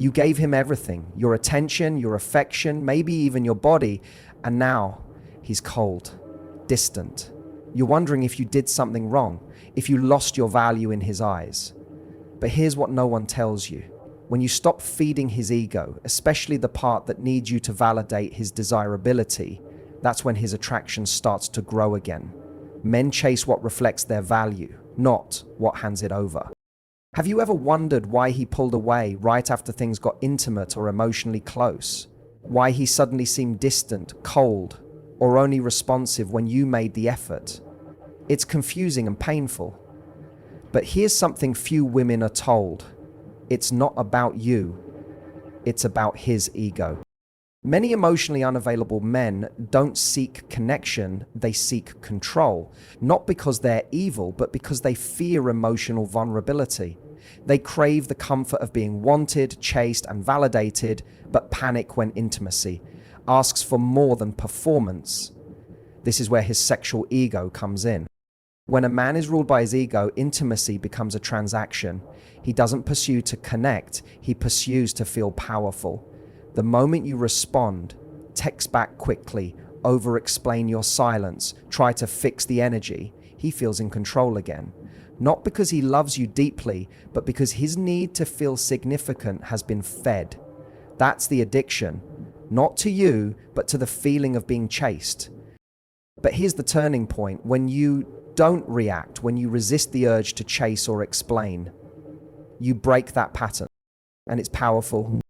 You gave him everything, your attention, your affection, maybe even your body, and now he's cold, distant. You're wondering if you did something wrong, if you lost your value in his eyes. But here's what no one tells you. When you stop feeding his ego, especially the part that needs you to validate his desirability, that's when his attraction starts to grow again. Men chase what reflects their value, not what hands it over. Have you ever wondered why he pulled away right after things got intimate or emotionally close? Why he suddenly seemed distant, cold, or only responsive when you made the effort? It's confusing and painful. But here's something few women are told. It's not about you. It's about his ego. Many emotionally unavailable men don't seek connection, they seek control. Not because they're evil, but because they fear emotional vulnerability. They crave the comfort of being wanted, chased, and validated, but panic when intimacy asks for more than performance. This is where his sexual ego comes in. When a man is ruled by his ego, intimacy becomes a transaction. He doesn't pursue to connect, he pursues to feel powerful. The moment you respond, text back quickly, over-explain your silence, try to fix the energy, he feels in control again. Not because he loves you deeply, but because his need to feel significant has been fed. That's the addiction, not to you, but to the feeling of being chased. But here's the turning point. When you don't react, when you resist the urge to chase or explain, you break that pattern. And it's powerful.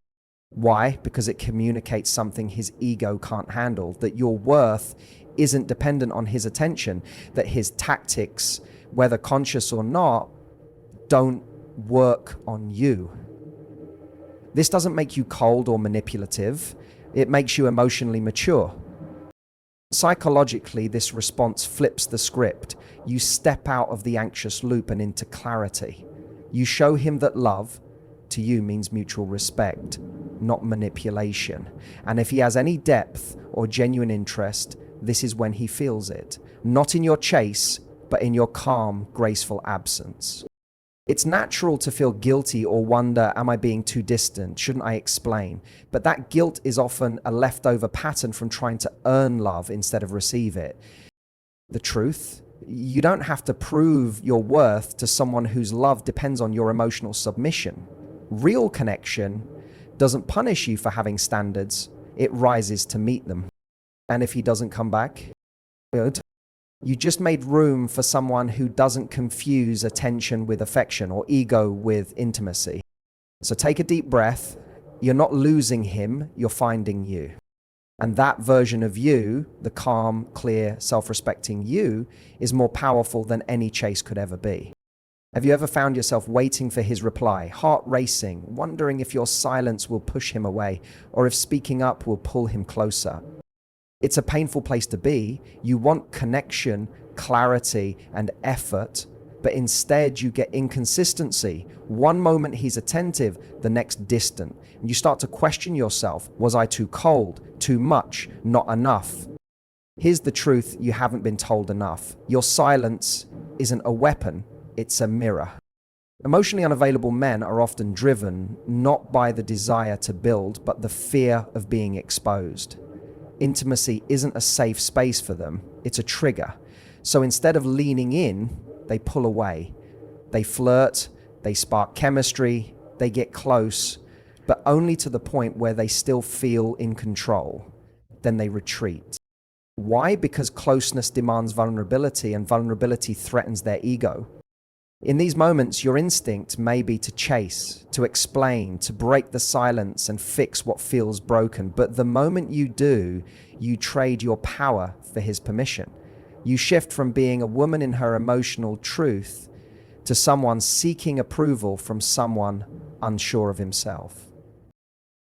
Why? Because it communicates something his ego can't handle, that your worth isn't dependent on his attention, that his tactics, whether conscious or not, don't work on you. This doesn't make you cold or manipulative. It makes you emotionally mature. Psychologically, this response flips the script. You step out of the anxious loop and into clarity. You show him that love, to you, means mutual respect, not manipulation. And if he has any depth or genuine interest, this is when he feels it. Not in your chase, but in your calm, graceful absence. It's natural to feel guilty or wonder, am I being too distant? Shouldn't I explain? But that guilt is often a leftover pattern from trying to earn love instead of receive it. The truth? You don't have to prove your worth to someone whose love depends on your emotional submission. Real connection doesn't punish you for having standards, it rises to meet them. And if he doesn't come back, good. You just made room for someone who doesn't confuse attention with affection or ego with intimacy. So take a deep breath. You're not losing him, you're finding you. And that version of you, the calm, clear, self-respecting you, is more powerful than any chase could ever be. Have you ever found yourself waiting for his reply, heart racing, wondering if your silence will push him away or if speaking up will pull him closer? It's a painful place to be. You want connection, clarity, and effort, but instead you get inconsistency. One moment he's attentive, the next distant. And you start to question yourself. Was I too cold? Too much? Not enough? Here's the truth you haven't been told enough. Your silence isn't a weapon, it's a mirror. Emotionally unavailable men are often driven not by the desire to build, but the fear of being exposed. Intimacy isn't a safe space for them, it's a trigger. So instead of leaning in, they pull away. They flirt, they spark chemistry, they get close, but only to the point where they still feel in control. Then they retreat. Why? Because closeness demands vulnerability, and vulnerability threatens their ego. In these moments, your instinct may be to chase, to explain, to break the silence and fix what feels broken. But the moment you do, you trade your power for his permission. You shift from being a woman in her emotional truth to someone seeking approval from someone unsure of himself.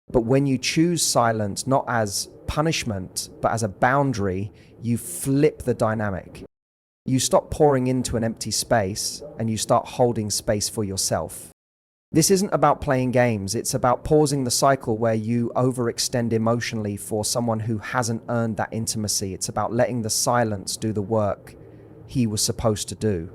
But when you choose silence, not as punishment, but as a boundary, you flip the dynamic. You stop pouring into an empty space and you start holding space for yourself. This isn't about playing games, it's about pausing the cycle where you overextend emotionally for someone who hasn't earned that intimacy. It's about letting the silence do the work he was supposed to do.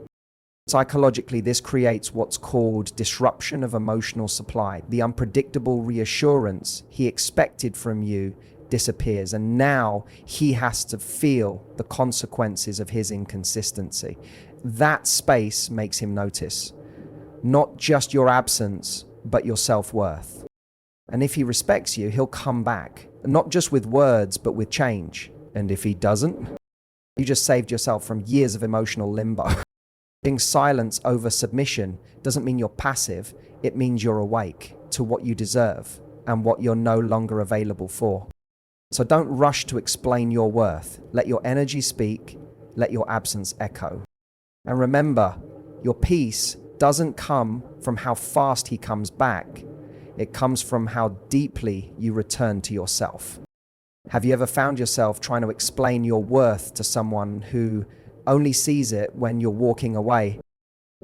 Psychologically, this creates what's called disruption of emotional supply. The unpredictable reassurance he expected from you disappears, and now he has to feel the consequences of his inconsistency. That space makes him notice not just your absence, but your self-worth. And if he respects you, he'll come back, not just with words, but with change. And if he doesn't, you just saved yourself from years of emotional limbo. Being silence over submission doesn't mean you're passive, it means you're awake to what you deserve and what you're no longer available for. So don't rush to explain your worth. Let your energy speak, let your absence echo. And remember, your peace doesn't come from how fast he comes back. It comes from how deeply you return to yourself. Have you ever found yourself trying to explain your worth to someone who only sees it when you're walking away?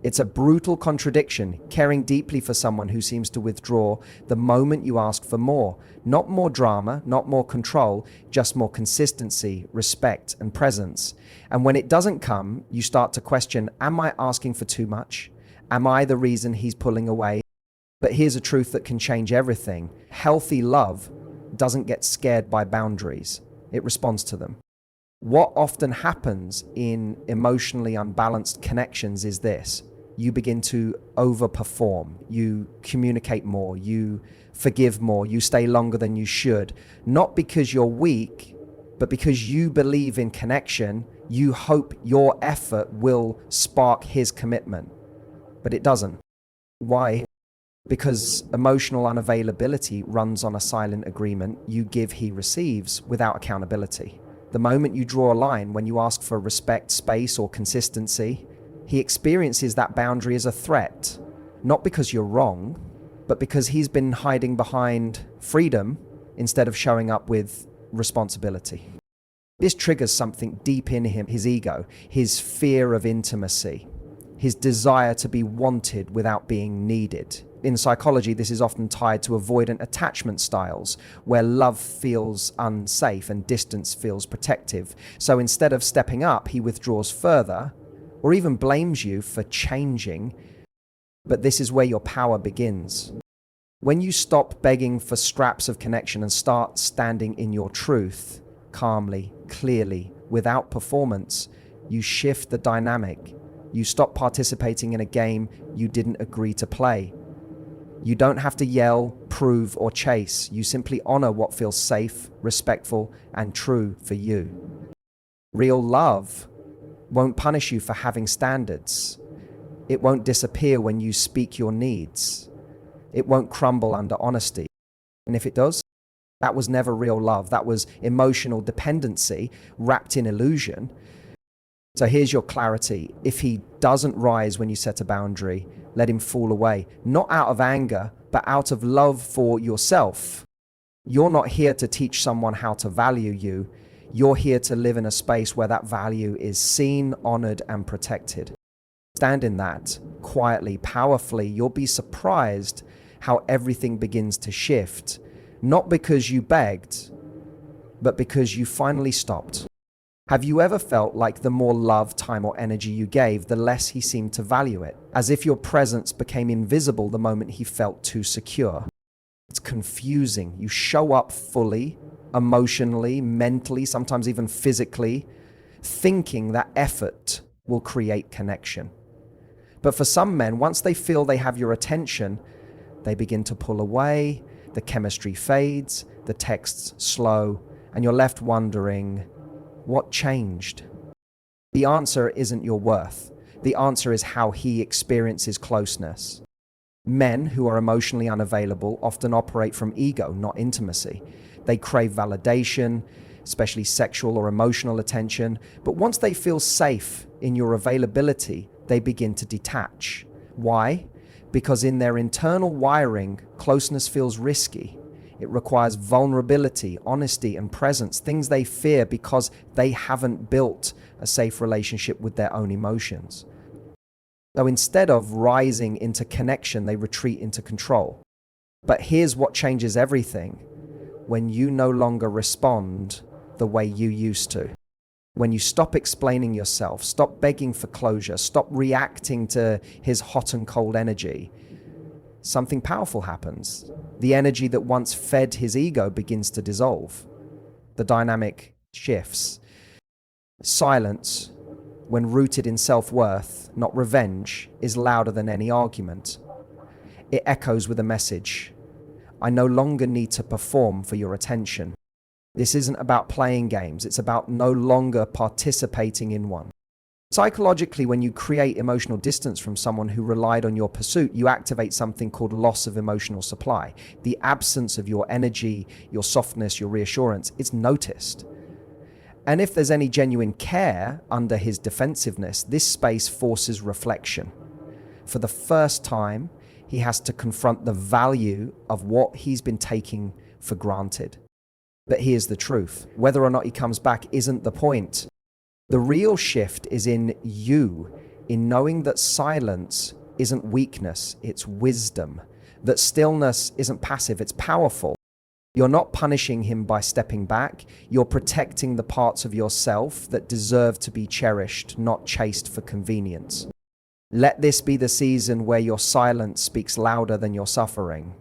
It's a brutal contradiction, caring deeply for someone who seems to withdraw the moment you ask for more. Not more drama, not more control, just more consistency, respect, and presence. And when it doesn't come, you start to question, am I asking for too much? Am I the reason he's pulling away? But here's a truth that can change everything. Healthy love doesn't get scared by boundaries. It responds to them. What often happens in emotionally unbalanced connections is this. You begin to overperform. You communicate more. You forgive more. You stay longer than you should. Not because you're weak, but because you believe in connection. You hope your effort will spark his commitment. But it doesn't. Why? Because emotional unavailability runs on a silent agreement. You give, he receives, without accountability. The moment you draw a line, when you ask for respect, space, or consistency, he experiences that boundary as a threat, not because you're wrong, but because he's been hiding behind freedom instead of showing up with responsibility. This triggers something deep in him, his ego, his fear of intimacy, his desire to be wanted without being needed. In psychology, this is often tied to avoidant attachment styles, where love feels unsafe and distance feels protective. So instead of stepping up, he withdraws further, or even blames you for changing. But this is where your power begins. When you stop begging for scraps of connection and start standing in your truth, calmly, clearly, without performance, you shift the dynamic. You stop participating in a game you didn't agree to play. You don't have to yell, prove, or chase. You simply honor what feels safe, respectful, and true for you. Real love won't punish you for having standards. It won't disappear when you speak your needs. It won't crumble under honesty. And if it does, that was never real love. That was emotional dependency wrapped in illusion. So here's your clarity. If he doesn't rise when you set a boundary, let him fall away. Not out of anger, but out of love for yourself. You're not here to teach someone how to value you. You're here to live in a space where that value is seen, honored, and protected. Stand in that quietly, powerfully. You'll be surprised how everything begins to shift. Not because you begged, but because you finally stopped. Have you ever felt like the more love, time, or energy you gave, the less he seemed to value it? As if your presence became invisible the moment he felt too secure. It's confusing. You show up fully, emotionally, mentally, sometimes even physically, thinking that effort will create connection. But for some men, once they feel they have your attention, they begin to pull away, the chemistry fades, the texts slow, and you're left wondering, what changed? The answer isn't your worth. The answer is how he experiences closeness. Men who are emotionally unavailable often operate from ego, not intimacy. They crave validation, especially sexual or emotional attention. But once they feel safe in your availability, they begin to detach. Why? Because in their internal wiring, closeness feels risky. It requires vulnerability, honesty, and presence, things they fear because they haven't built a safe relationship with their own emotions. So instead of rising into connection, they retreat into control. But here's what changes everything: when you no longer respond the way you used to. When you stop explaining yourself, stop begging for closure, stop reacting to his hot and cold energy, something powerful happens. The energy that once fed his ego begins to dissolve. The dynamic shifts. Silence, when rooted in self-worth, not revenge, is louder than any argument. It echoes with a message. I no longer need to perform for your attention. This isn't about playing games, it's about no longer participating in one. Psychologically, when you create emotional distance from someone who relied on your pursuit, you activate something called loss of emotional supply. The absence of your energy, your softness, your reassurance, it's noticed. And if there's any genuine care under his defensiveness, this space forces reflection. For the first time, he has to confront the value of what he's been taking for granted. But here's the truth. Whether or not he comes back isn't the point. The real shift is in you, in knowing that silence isn't weakness, it's wisdom. That stillness isn't passive, it's powerful. You're not punishing him by stepping back. You're protecting the parts of yourself that deserve to be cherished, not chased for convenience. Let this be the season where your silence speaks louder than your suffering.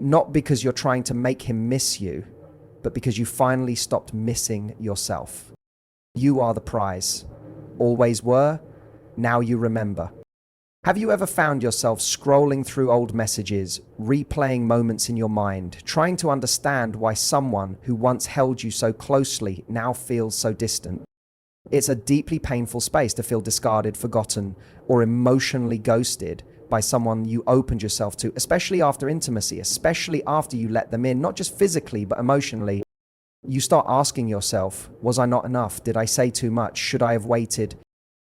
Not because you're trying to make him miss you, but because you finally stopped missing yourself. You are the prize. Always were, now you remember. Have you ever found yourself scrolling through old messages, replaying moments in your mind, trying to understand why someone who once held you so closely now feels so distant? It's a deeply painful space to feel discarded, forgotten, or emotionally ghosted by someone you opened yourself to, especially after intimacy, especially after you let them in, not just physically, but emotionally. You start asking yourself, was I not enough? Did I say too much? Should I have waited?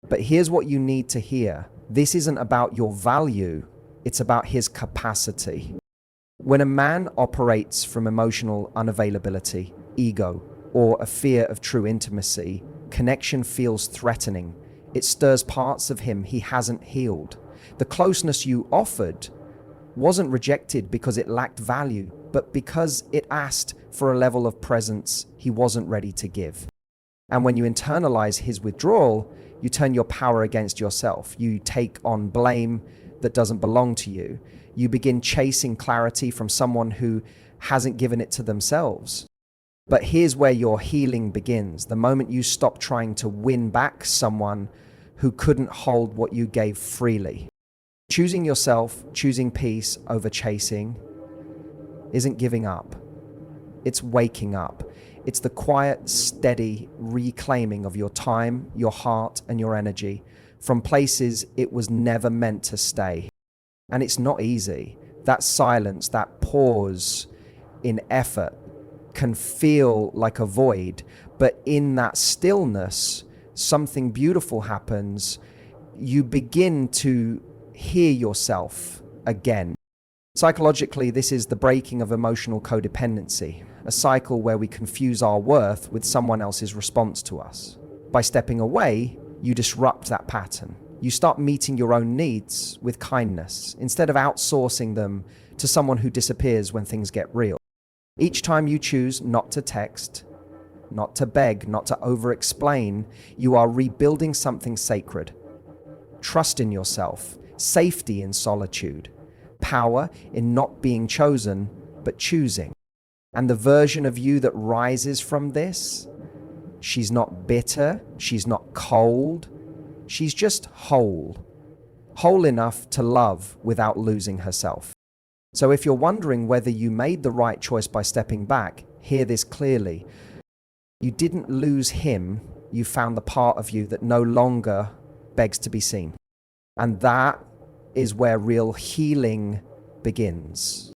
But here's what you need to hear. This isn't about your value, it's about his capacity. When a man operates from emotional unavailability, ego, or a fear of true intimacy, connection feels threatening. It stirs parts of him he hasn't healed. The closeness you offered wasn't rejected because it lacked value, but because it asked for a level of presence he wasn't ready to give. And when you internalize his withdrawal, you turn your power against yourself. You take on blame that doesn't belong to you. You begin chasing clarity from someone who hasn't given it to themselves. But here's where your healing begins. The moment you stop trying to win back someone who couldn't hold what you gave freely. Choosing yourself, choosing peace over chasing, isn't giving up. It's waking up. It's the quiet, steady reclaiming of your time, your heart, and your energy from places it was never meant to stay. And it's not easy. That silence, that pause in effort can feel like a void, but in that stillness, something beautiful happens. You begin to hear yourself again. Psychologically, this is the breaking of emotional codependency, a cycle where we confuse our worth with someone else's response to us. By stepping away, you disrupt that pattern. You start meeting your own needs with kindness, instead of outsourcing them to someone who disappears when things get real. Each time you choose not to text, not to beg, not to over-explain, you are rebuilding something sacred. Trust in yourself, safety in solitude, power in not being chosen, but choosing. And the version of you that rises from this, she's not bitter, she's not cold, she's just whole. Whole enough to love without losing herself. So if you're wondering whether you made the right choice by stepping back, hear this clearly. You didn't lose him, you found the part of you that no longer begs to be seen. And that is where real healing begins.